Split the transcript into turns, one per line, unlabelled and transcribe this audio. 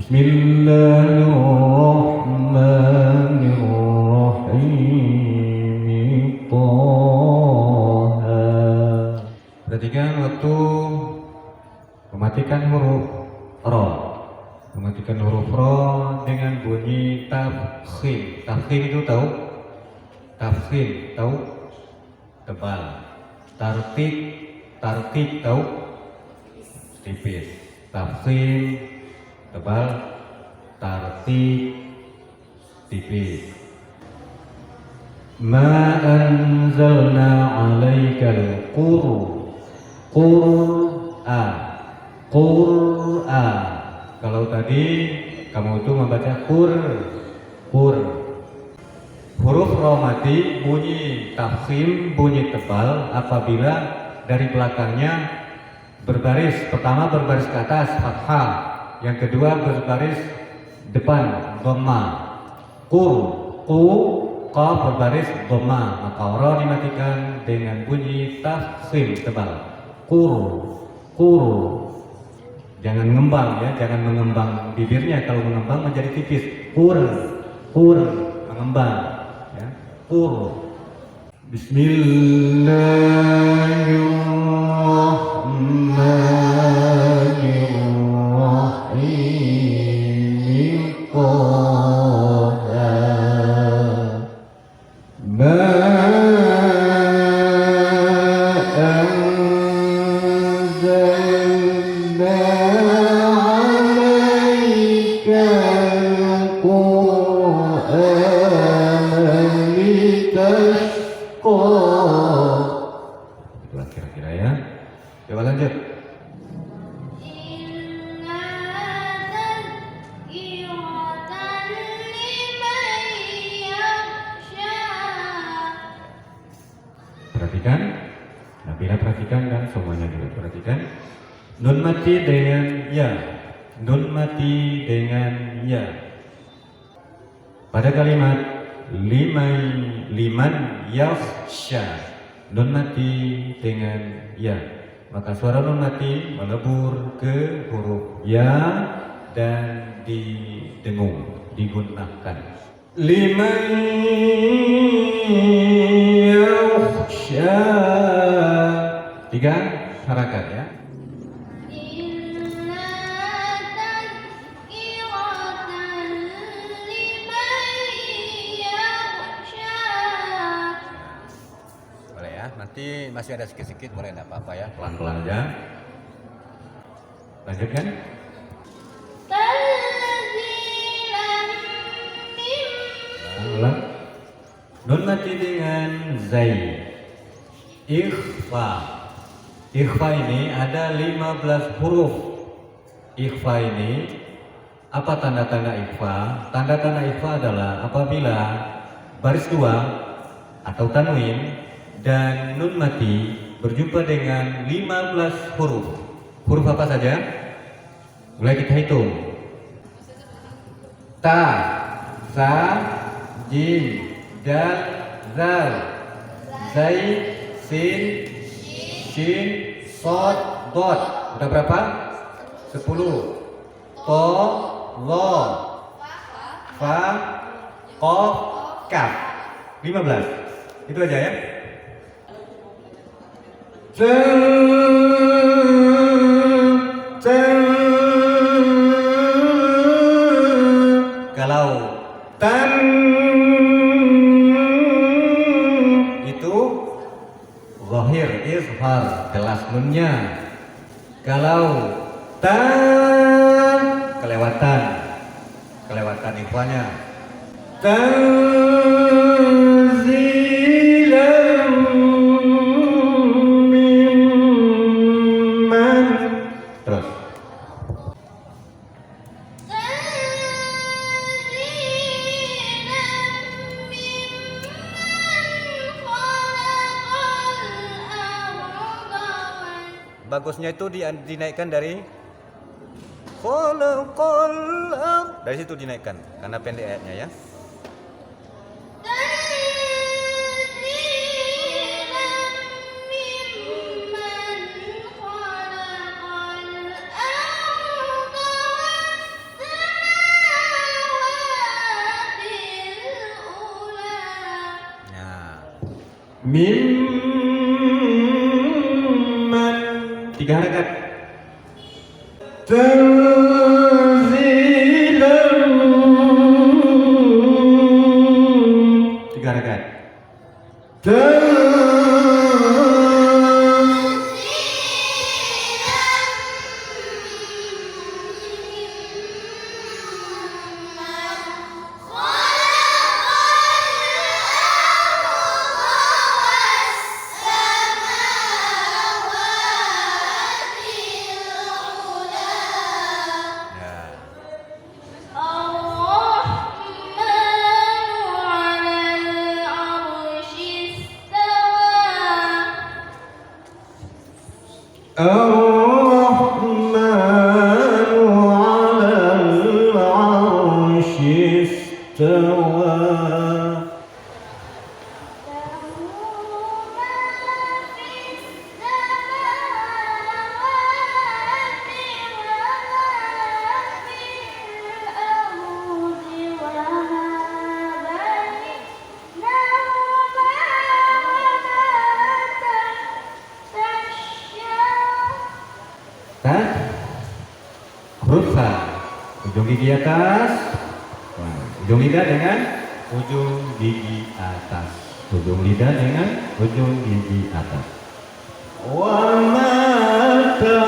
Bismillahirrahmanirrahim. Taha. Perhatikan waktu mematikan huruf ro. Mematikan huruf ro dengan bunyi tafkhim. Tafkhim itu tahu? Tafkhim tahu? Tebal. Tartik, tartik tahu? Tipis. Tafkhim tebal, tartik tipis. Ma anzalna 'alaikal Qur'an. Kalau tadi kamu itu membaca qur. Huruf ro mati bunyi tafkhim, bunyi tebal apabila dari belakangnya berbaris. Pertama berbaris ke atas fathah, yang kedua berbaris depan dhamma. Qaf berbaris dhamma, maka ro dimatikan dengan bunyi tafkhim tebal. Qur. Jangan ngembang ya, jangan mengembang bibirnya. Kalau mengembang menjadi tipis. Qur mengembang ya. Qur. Bismillahirrahmanirrahim. Taha. Ma anzalna 'alaikal Qur'ana litashqa. Itulah kira-kira ya. Coba lanjut. Perhatikan, Nabila perhatikan dan semuanya juga perhatikan. Nun mati dengan ya. Nun mati dengan ya. Pada kalimat liman yakhsha, nun mati dengan ya. Maka suara nun mati melebur ke huruf ya dan didengung, digunakan. Liman yakhsha. 3 harakat ya. Boleh ya, nanti masih ada sedikit-sedikit, boleh enggak apa-apa ya, pelan-pelan aja. Lanjutkan. Ulang. Nun mati dengan zai. Ikhfa. Ikhfa ini ada 15 huruf. Ikhfa ini apa tanda-tanda ikhfa? Tanda-tanda ikhfa adalah apabila baris 2 atau tanwin dan nun mati berjumpa dengan 15 huruf. Huruf apa saja? Mulai kita hitung. Ta, sa, jim, dal, zal, zai, sin, shin, sod, dot. Udah berapa? 10. To, lo, fa, qaf, kaf. 15. Itu aja ya. Kalau tan itu zahir, izhar, jelas nunnya. Kalau tan kelewatan ikhwanya. Tanzilan mimman. Terus. Bagusnya itu dinaikkan dari dari situ dinaikkan karena pendek ayatnya ya. Mimman. 3 harakat. Tanzilan. 3 harakat. الرحمن على العرش استوى. Huruf Fa, ujung gigi atas, ujung lidah dengan ujung gigi atas, ujung lidah dengan ujung gigi atas. Wa ma ta